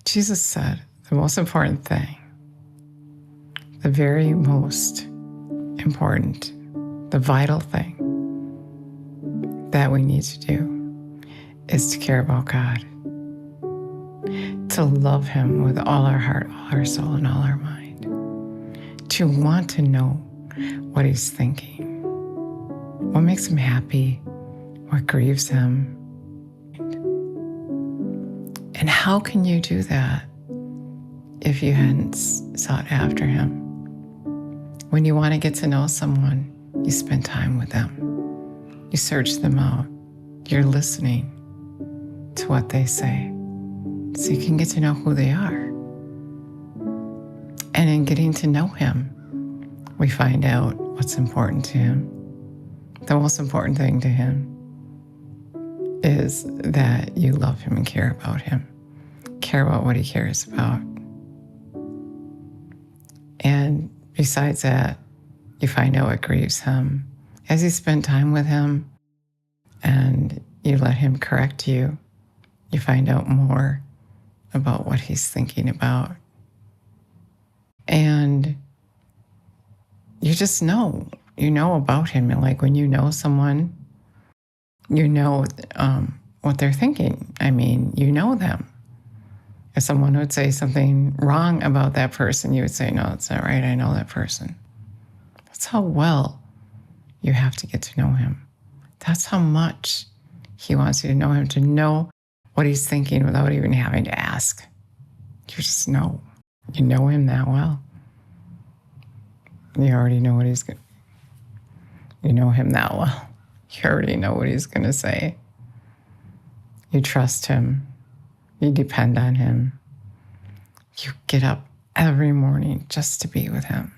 Jesus said the most important thing, the very most important, the vital thing that we need to do is to care about God, to love Him with all our heart, all our soul, and all our mind, to want to know what He's thinking, what makes Him happy, what grieves Him. And how can you do that if you hadn't sought after Him? When you want to get to know someone, you spend time with them. You search them out. You're listening to what they say so you can get to know who they are. And in getting to know Him, we find out what's important to Him. The most important thing to Him is that you love Him and care about Him, care about what He cares about. And besides that, you find out what grieves Him. As you spend time with Him and you let Him correct you, you find out more about what He's thinking about. And you just know, about Him. And like when you know someone, you know what they're thinking. I mean, you know them. If someone would say something wrong about that person, you would say, no, it's not right. I know that person. That's how well you have to get to know Him. That's how much He wants you to know Him, to know what He's thinking without even having to ask. You just know. You know Him that well. You already know what He's going to. You know Him that well. You already know what He's going to say. You trust Him. You depend on Him. You get up every morning just to be with Him.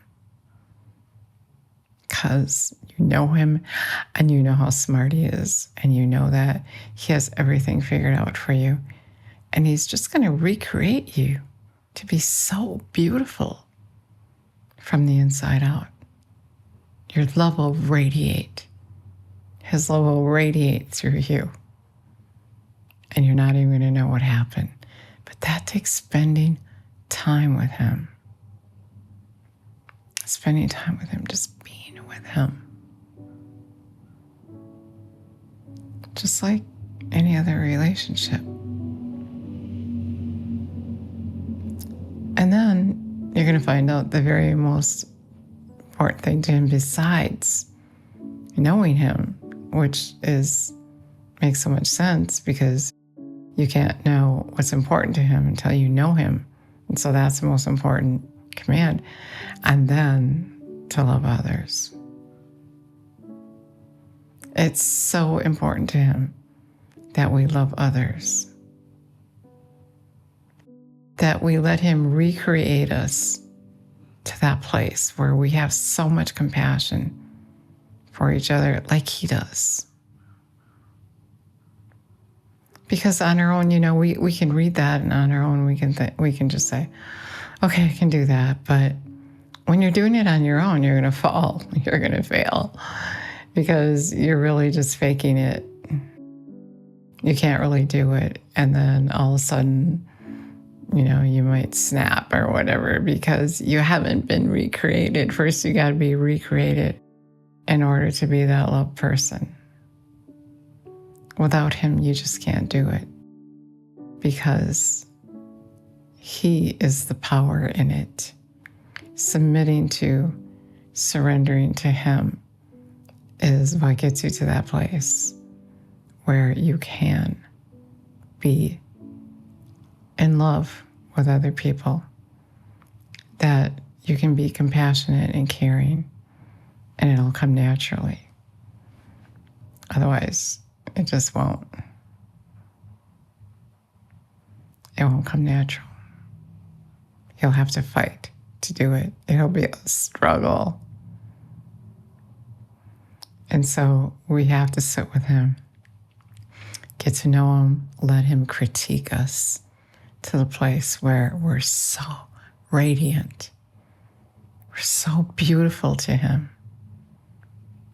Because you know Him and you know how smart He is. And you know that He has everything figured out for you. And He's just going to recreate you to be so beautiful from the inside out. Your love will radiate. His love will radiate through you. And you're not even going to know what happened. But that takes spending time with Him. Spending time with Him, just being with Him. Just like any other relationship. And then you're going to find out the very most important thing to Him besides knowing Him, which makes so much sense because you can't know what's important to Him until you know Him. And so that's the most important command. And then to love others. It's so important to Him that we love others. That we let Him recreate us to that place where we have so much compassion for each other like He does. Because on our own, we can read that, and on our own we can just say, okay, I can do that. But when you're doing it on your own, you're going to fall. You're going to fail because you're really just faking it. You can't really do it. And then all of a sudden, you might snap or whatever because you haven't been recreated. First, you got to be recreated in order to be that loved person. Without Him, you just can't do it because He is the power in it. Submitting to, surrendering to Him is what gets you to that place where you can be in love with other people, that you can be compassionate and caring, and it'll come naturally. Otherwise, it just won't. It won't come natural. You'll have to fight to do it. It'll be a struggle. And so we have to sit with Him, get to know Him, let Him critique us to the place where we're so radiant. We're so beautiful to Him.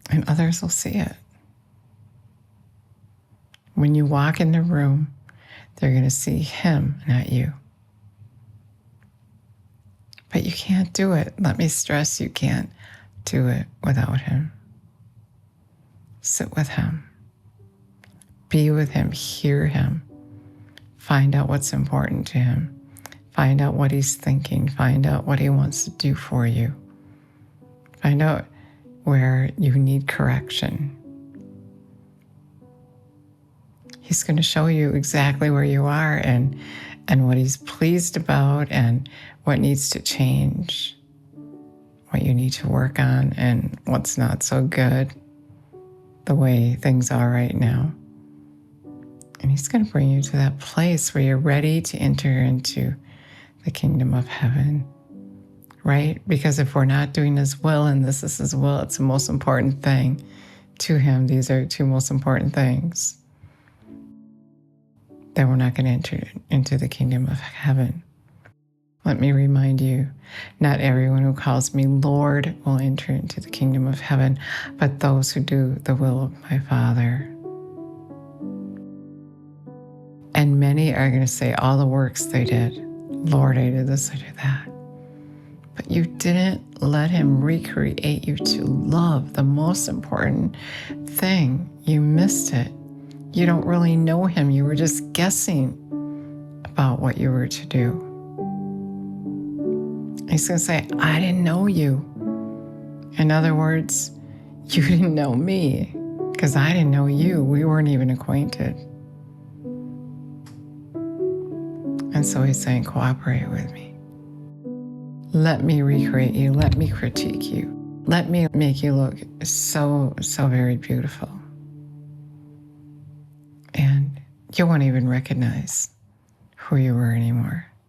And others will see it. When you walk in the room, they're going to see Him, not you. But you can't do it. Let me stress, you can't do it without him. Sit with him. Be with him. Hear him. Find out what's important to him. Find out what he's thinking. Find out what he wants to do for you. Find out where you need correction. He's going to show you exactly where you are and what he's pleased about and what needs to change, what you need to work on and what's not so good the way things are right now. And he's going to bring you to that place where you're ready to enter into the kingdom of heaven, right? Because if we're not doing his will and this is his will, it's the most important thing to him. These are two most important things. Then we're not going to enter into the kingdom of heaven. Let me remind you, not everyone who calls me Lord will enter into the kingdom of heaven, but those who do the will of my Father. And many are going to say all the works they did. Lord, I did this, I did that. But you didn't let him recreate you to love, the most important thing. You missed it. You don't really know him. You were just guessing about what you were to do. He's going to say, I didn't know you. In other words, you didn't know me because I didn't know you. We weren't even acquainted. And so he's saying, cooperate with me. Let me recreate you. Let me critique you. Let me make you look so, so very beautiful. And you won't even recognize who you were anymore.